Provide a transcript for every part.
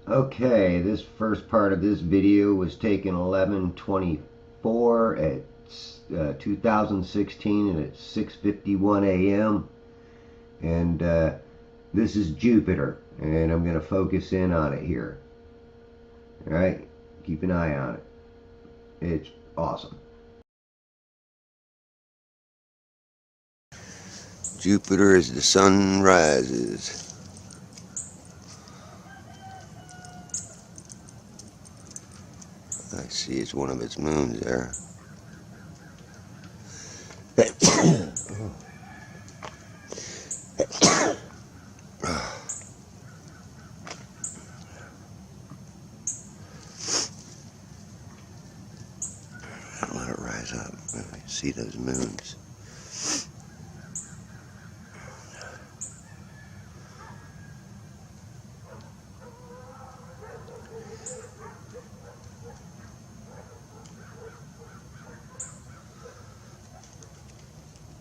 Okay, this first part of this video was taken 11/24 at 2016 and at 6:51 a.m. and this is Jupiter, and I'm going to focus in on it here. Alright, keep an eye on it. It's awesome. Jupiter as the sun rises. I see it's one of its moons there. I'll let it rise up. I see those moons.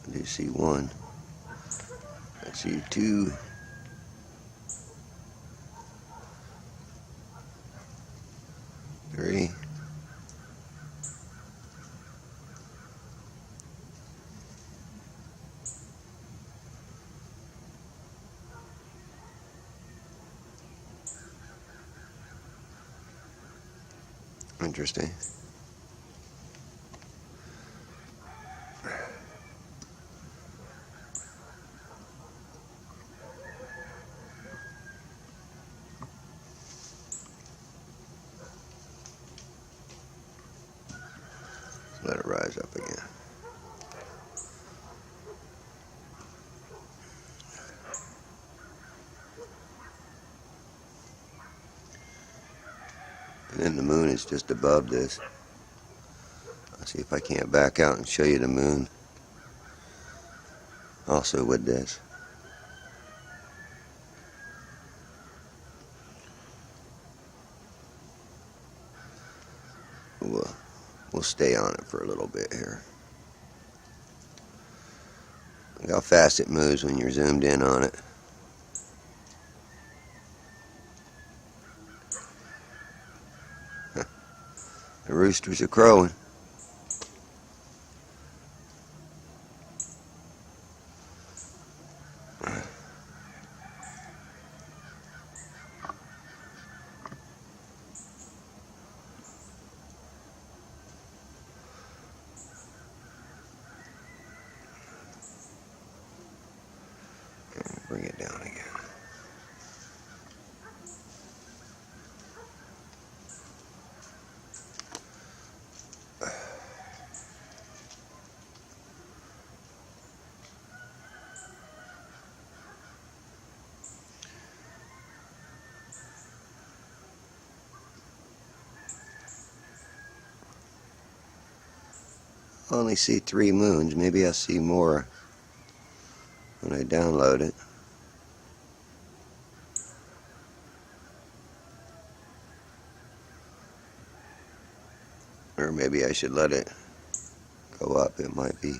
I do see one. I see two. Three. Interesting. Let it rise up again. And then the moon is just above this. I'll see if I can't back out and show you the moon. Also with this. We'll stay on it for a little bit here. Look how fast it moves when you're zoomed in on it. The roosters are crowing. Bring it down again. I only see 3 moons. Maybe I'll see more when I download it. Or maybe I should let it go up. It might be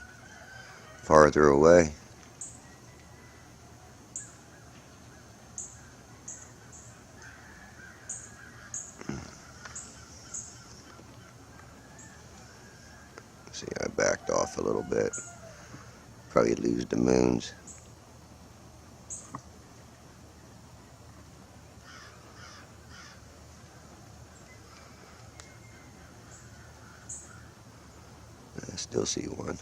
farther away. See, I backed off a little bit. Probably lose the moons. I still see one.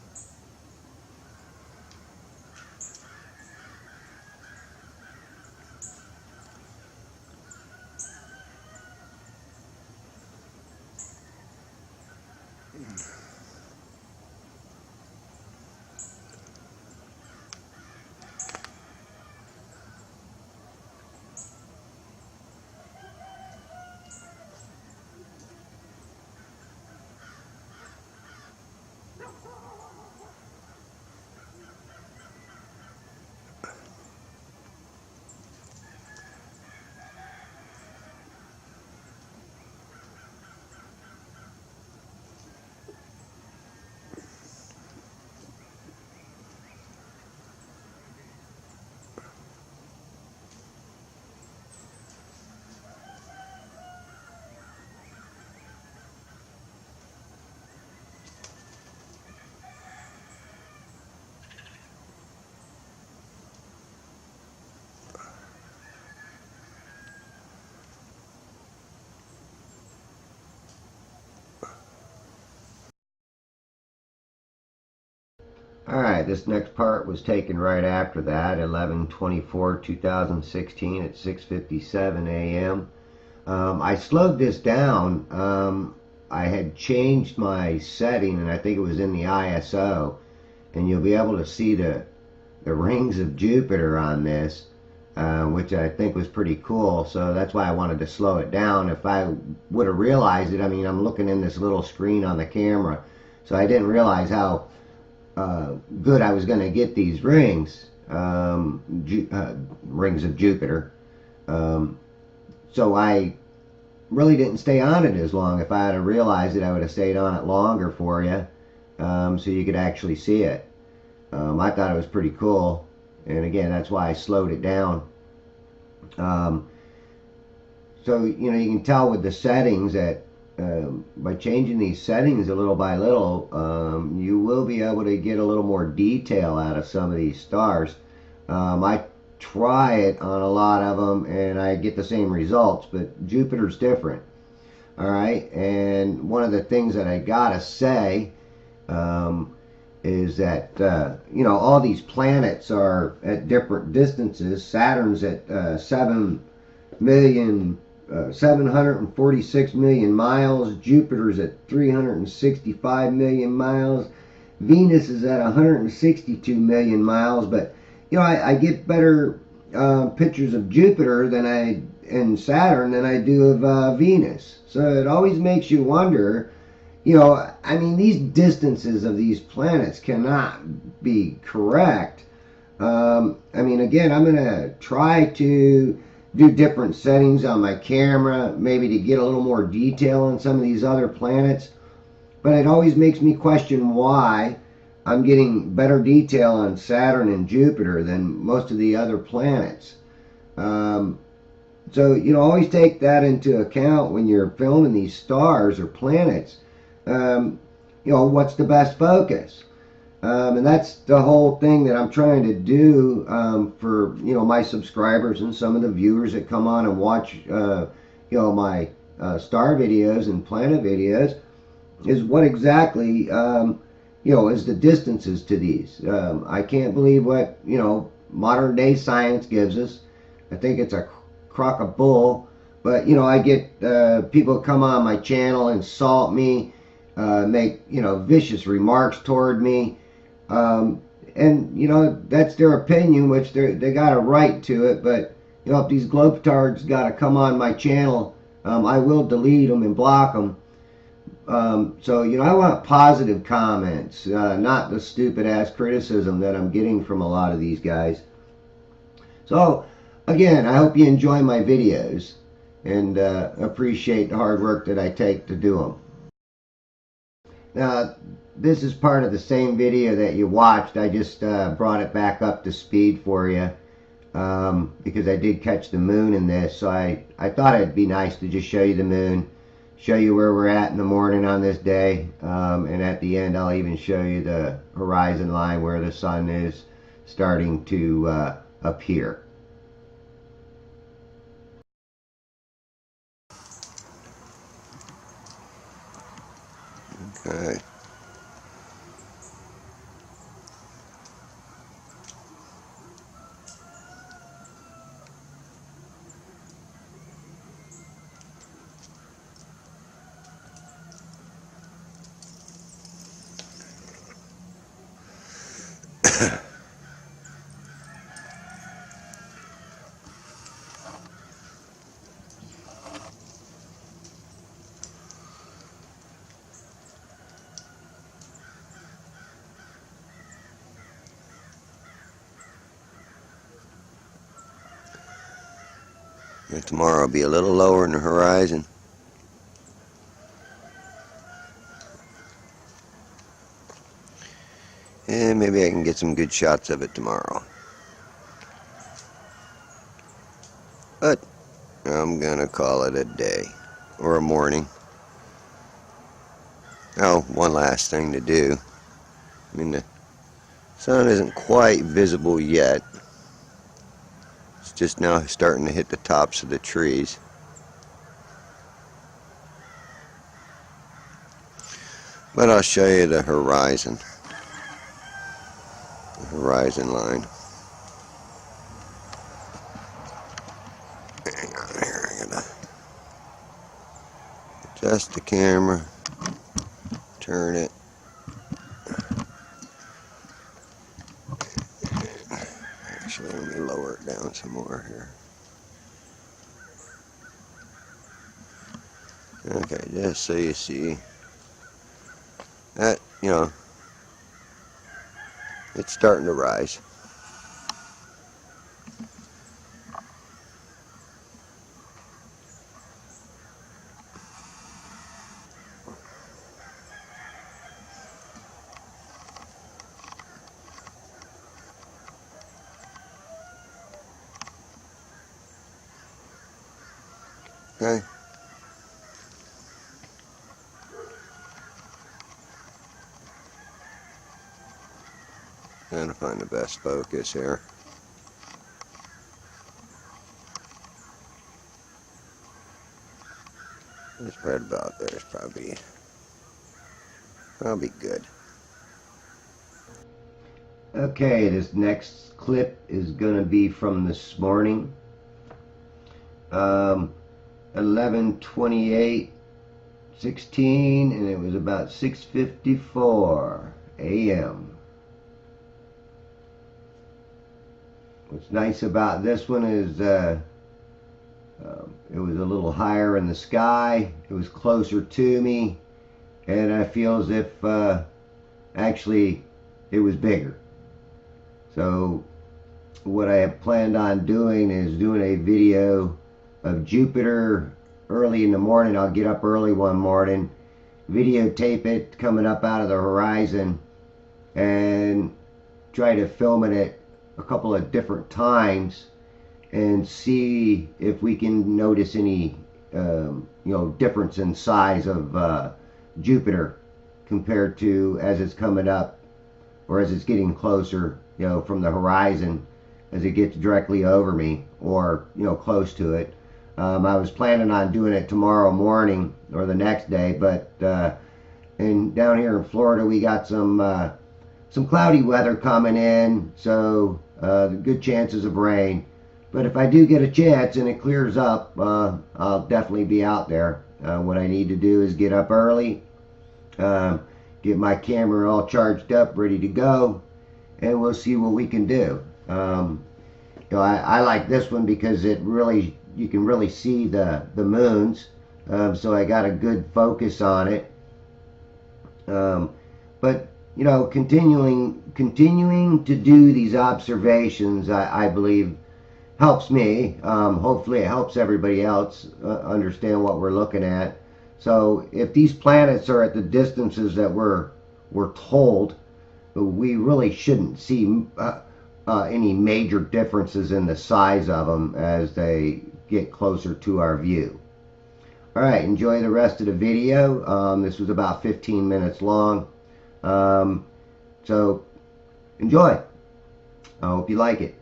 Alright, this next part was taken right after that, 11/24/2016 at 6:57 a.m. I slowed this down. I had changed my setting, and I think it was in the ISO, and you'll be able to see the rings of Jupiter on this, which I think was pretty cool. So that's why I wanted to slow it down. If I would have realized it, I mean, I'm looking in this little screen on the camera, so I didn't realize how good I was going to get these rings, rings of Jupiter. So I really didn't stay on it as long. If I had realized it, I would have stayed on it longer for you, so you could actually see it. I thought it was pretty cool, and again, that's why I slowed it down. So you know, you can tell with the settings that by changing these settings a little by little, you will be able to get a little more detail out of some of these stars. I try it on a lot of them and I get the same results, but Jupiter's different. Alright, and one of the things that I gotta say is that you know, all these planets are at different distances. Saturn's at 746 million miles. Jupiter's at 365 million miles. Venus is at 162 million miles. But you know, I get better pictures of Jupiter and Saturn than I do of Venus. So it always makes you wonder. You know, I mean, these distances of these planets cannot be correct. I mean, again, I'm going to try to do different settings on my camera, maybe to get a little more detail on some of these other planets. But it always makes me question why I'm getting better detail on Saturn and Jupiter than most of the other planets. So, you know, always take that into account when you're filming these stars or planets. You know, what's the best focus? And that's the whole thing that I'm trying to do for, you know, my subscribers and some of the viewers that come on and watch, you know, my star videos and planet videos, is what exactly, you know, is the distances to these. I can't believe what, you know, modern day science gives us. I think it's a crock of bull. But, you know, I get people come on my channel, insult me, make, you know, vicious remarks toward me. And you know, that's their opinion, which they got a right to it. But you know, if these globetards got to come on my channel, I will delete them and block them. So you know, I want positive comments, not the stupid ass criticism that I'm getting from a lot of these guys. So again, I hope you enjoy my videos and appreciate the hard work that I take to do them. Now, this is part of the same video that you watched. I just brought it back up to speed for you because I did catch the moon in this. So I thought it'd be nice to just show you the moon, show you where we're at in the morning on this day, and at the end I'll even show you the horizon line where the sun is starting to appear. Okay. Tomorrow will be a little lower in the horizon. And maybe I can get some good shots of it tomorrow. But I'm gonna call it a day or a morning. Oh, one last thing to do. I mean, the sun isn't quite visible yet. It's just now starting to hit the tops of the trees. But I'll show you the horizon. horizon line. Hang on here, I gotta adjust the camera, turn it. Actually, let me lower it down some more here. Okay, just so you see that, you know, it's starting to rise. Okay. Trying to find the best focus here. It's right about there. It's probably good. Okay, this next clip is going to be from this morning. 11:28:16, and it was about 6:54 a.m. What's nice about this one is it was a little higher in the sky. It was closer to me, and I feel as if actually it was bigger. So what I have planned on doing is doing a video of Jupiter early in the morning. I'll get up early one morning, videotape it coming up out of the horizon, and try to film it at a couple of different times and see if we can notice any difference in size of Jupiter compared to as it's coming up or as it's getting closer, from the horizon, as it gets directly over me or close to it. I was planning on doing it tomorrow morning or the next day, but and down here in Florida we got some cloudy weather coming in, so good chances of rain. But if I do get a chance and it clears up, I'll definitely be out there. What I need to do is get up early, get my camera all charged up, ready to go, and we'll see what we can do. I like this one because you can really see the moons, so I got a good focus on it. But continuing to do these observations, I believe helps me. Hopefully it helps everybody else understand what we're looking at. So if these planets are at the distances that we're told, we really shouldn't see any major differences in the size of them as they get closer to our view. Alright, enjoy the rest of the video. This was about 15 minutes long. So enjoy. I hope you like it.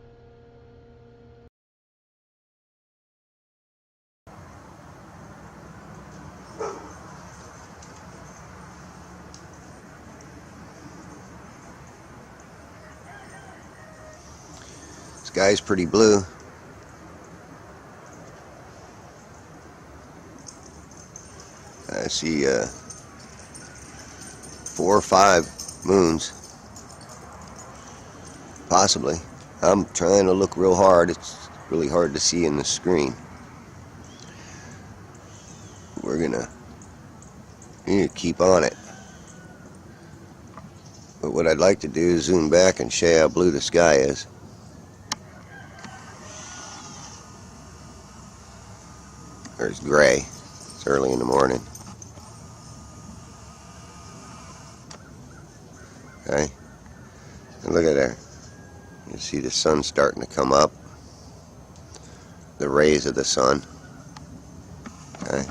Sky's pretty blue. I see 4 or 5 moons, possibly. I'm trying to look real hard. It's really hard to see in the screen. We're gonna need to keep on it. But what I'd like to do is zoom back and show you how blue the sky is. There's gray. It's early in the morning. Okay. And look at there. You see the sun starting to come up. The rays of the sun. Okay.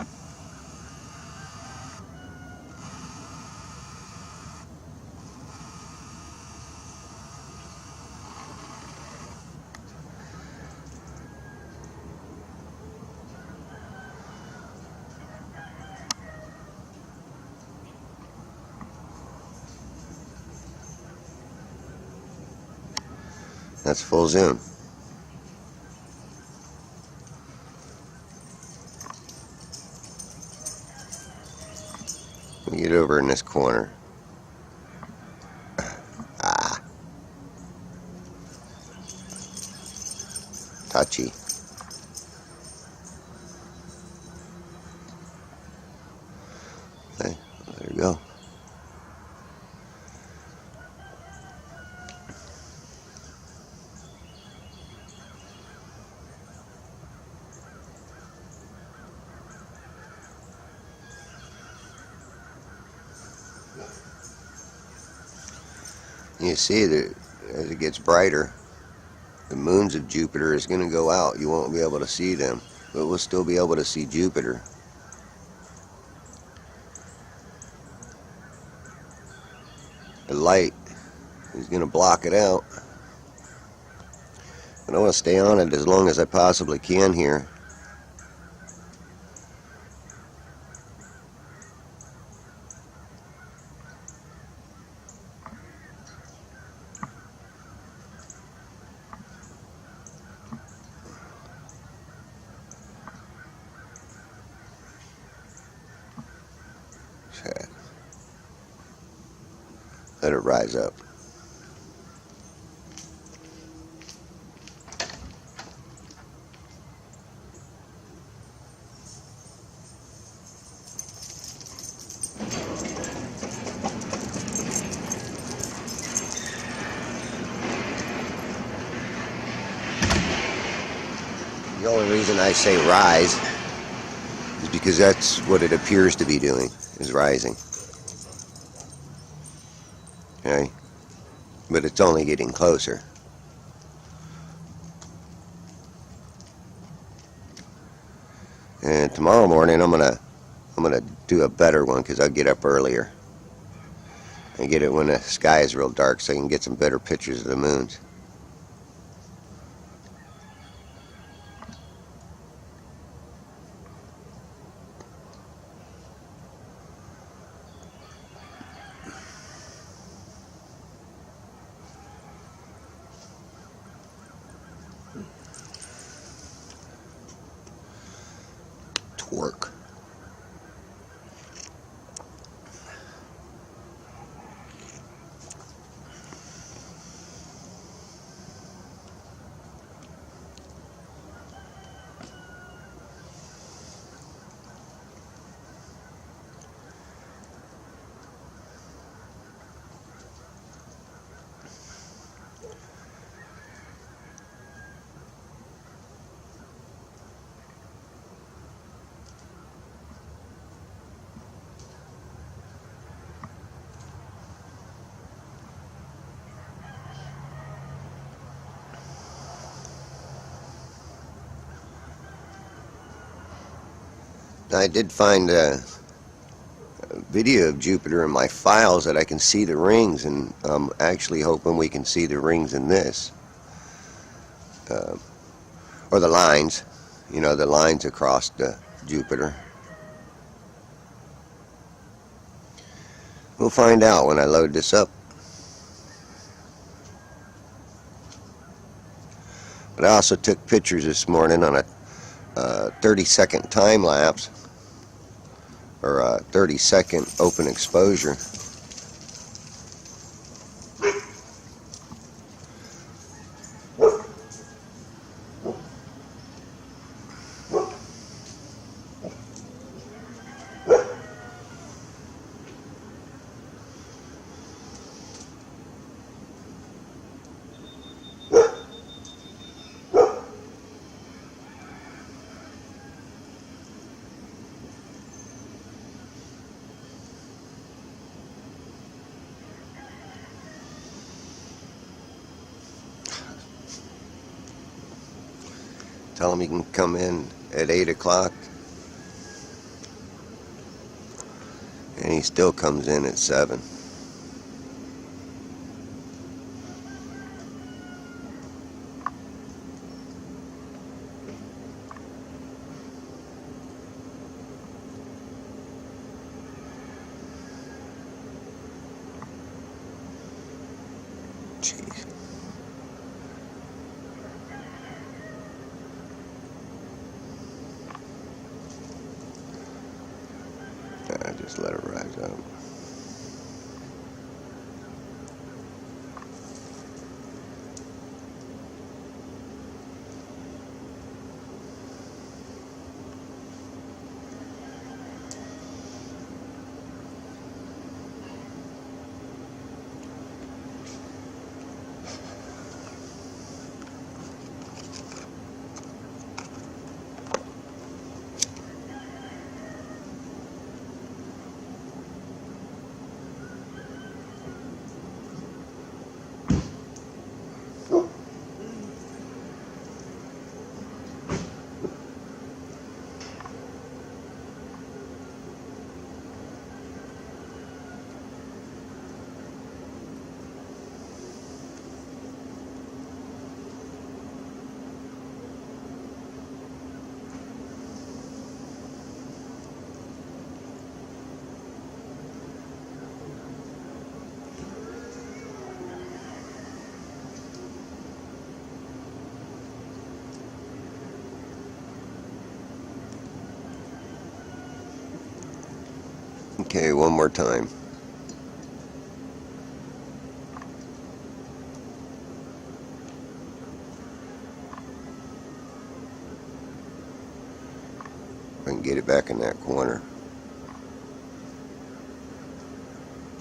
That's full zoom. Let me get over in this corner. Ah, touchy. Okay, there you go. You see that as it gets brighter, the moons of Jupiter is going to go out. You won't be able to see them, but we'll still be able to see Jupiter. The light is going to block it out. And I want to stay on it as long as I possibly can here. Okay. Let it rise up. The only reason I say rise is because that's what it appears to be doing, is rising. Okay? But it's only getting closer. And tomorrow morning I'm gonna do a better one because I'll get up earlier and get it when the sky is real dark so I can get some better pictures of the moons. Torque. I did find a video of Jupiter in my files that I can see the rings, and I'm actually hoping we can see the rings in this. Or the lines, you know, the lines across the Jupiter. We'll find out when I load this up. But I also took pictures this morning on a 30-second time lapse, or a 30-second open exposure. Tell him he can come in at 8 o'clock. And he still comes in at 7. Jeez. Just let it rise up. Okay, one more time. I can get it back in that corner.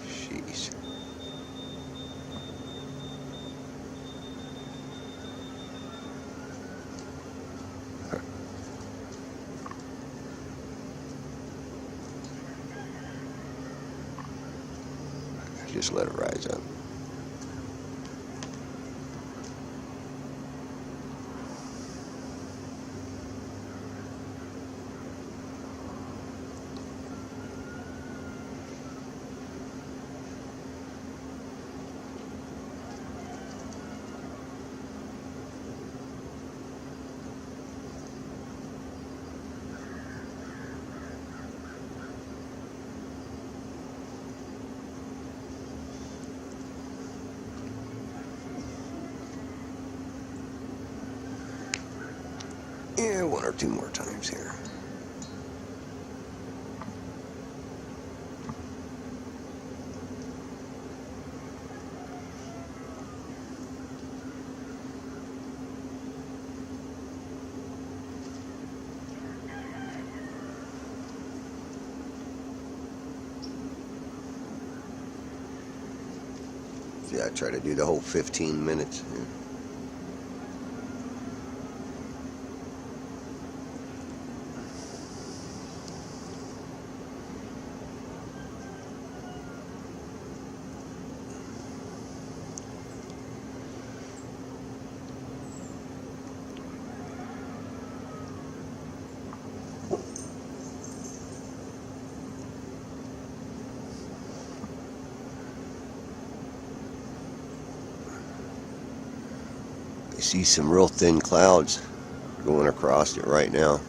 Jeez. Just let it rise up. Yeah, one or two more times here. Yeah, I try to do the whole 15 minutes. Yeah. I see some real thin clouds going across it right now.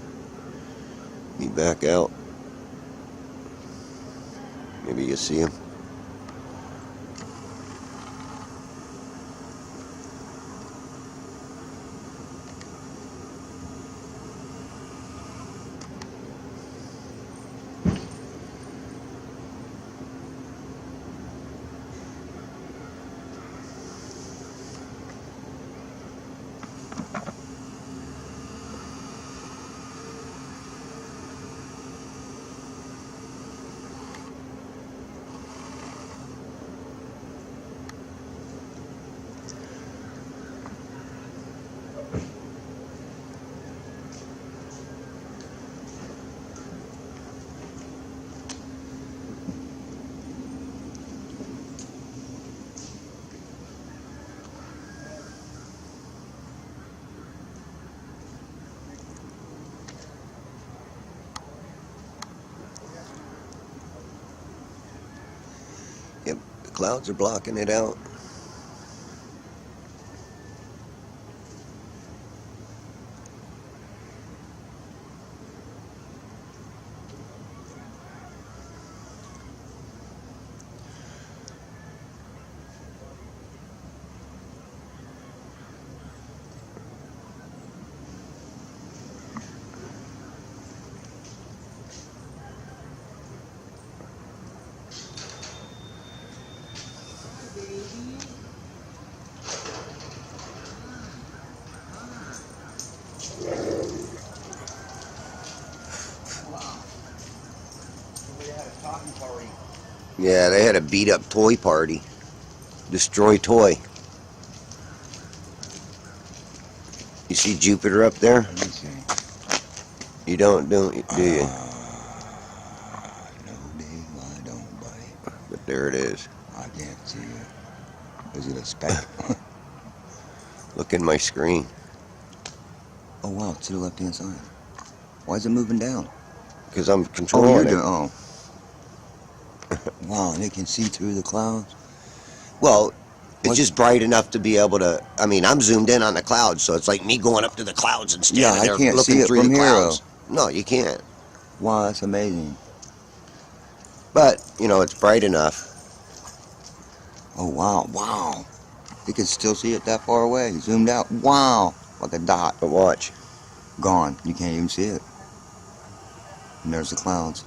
Me back out. Maybe you see them. Yep, the clouds are blocking it out. Yeah, they had a beat up toy party. Destroy toy. You see Jupiter up there? Let me see. You don't, do you? No, Dave, I don't, buddy. But there it is. I can't see it. Is it a speck? Look in my screen. Oh, wow, it's to the left-hand side. Why is it moving down? Because I'm Oh, controlling you're it. doing, oh. Wow, and it can see through the clouds? Well, it's What? just bright enough to be able to. I mean, I'm zoomed in on the clouds, so it's like me going up to the clouds and standing Yeah, I there can't looking see it through from the here, clouds. No, you can't. Wow, that's amazing. But you know, it's bright enough. Oh, wow, wow. You can still see it that far away. Zoomed out. Wow, like a dot. But watch. Gone. You can't even see it. And there's the clouds.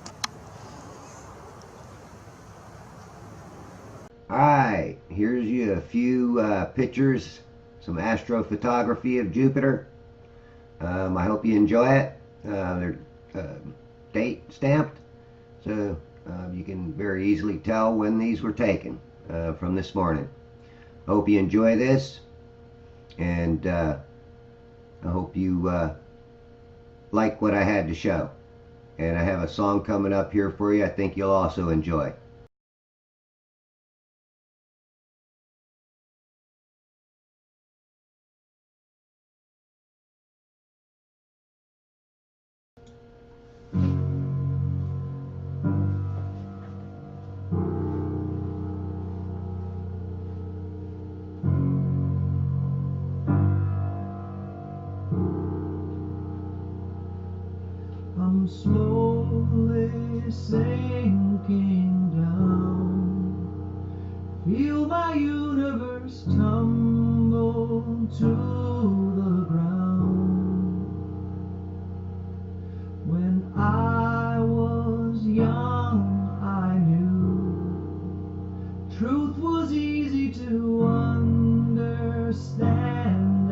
Alright, here's you a few pictures, some astrophotography of Jupiter. I hope you enjoy it. They're date stamped, so you can very easily tell when these were taken from this morning. Hope you enjoy this, and I hope you like what I had to show. And I have a song coming up here for you I think you'll also enjoy. I'm slowly sinking down. Feel my universe tumble to the ground. When I was young, I knew truth was easy to understand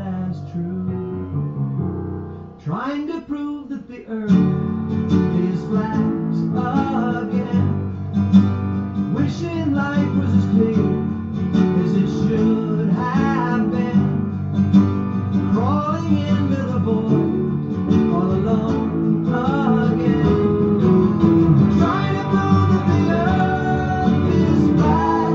as true. Trying to prove that the earth is flat again. Wishing life was as clear as it should have been. Crawling into the void all alone again. Trying to prove that the earth is flat.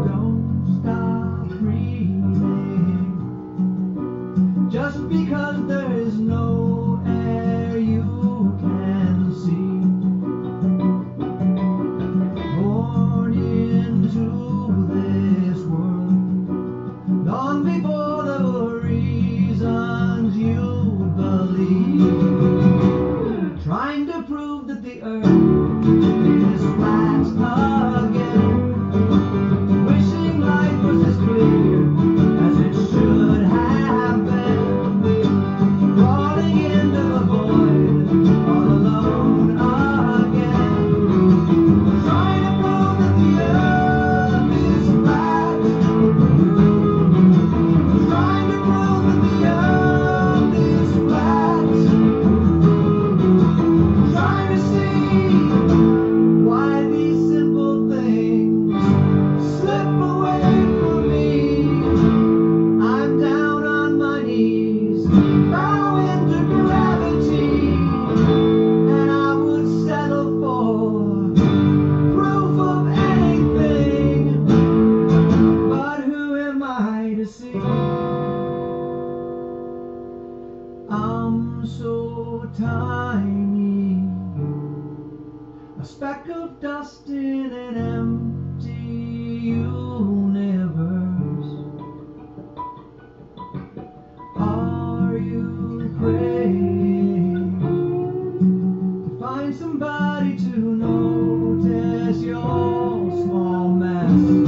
Don't stop breathing. Just because there is no air you can see. Born into this world long before there were reasons you believe. Trying to prove that the earth is flat again. Wishing life was as clear as it should have been. Crawling into the void all alone again. Trying to prove that the earth is flat. Trying to prove that the earth is flat. Trying to see why these simple things slip away from me. I'm down on my knees, bow into gravity, and I would settle for proof of anything. But who am I to see? I'm so tiny, a speck of dust in an empty universe. Are you praying to find somebody to notice your small mess?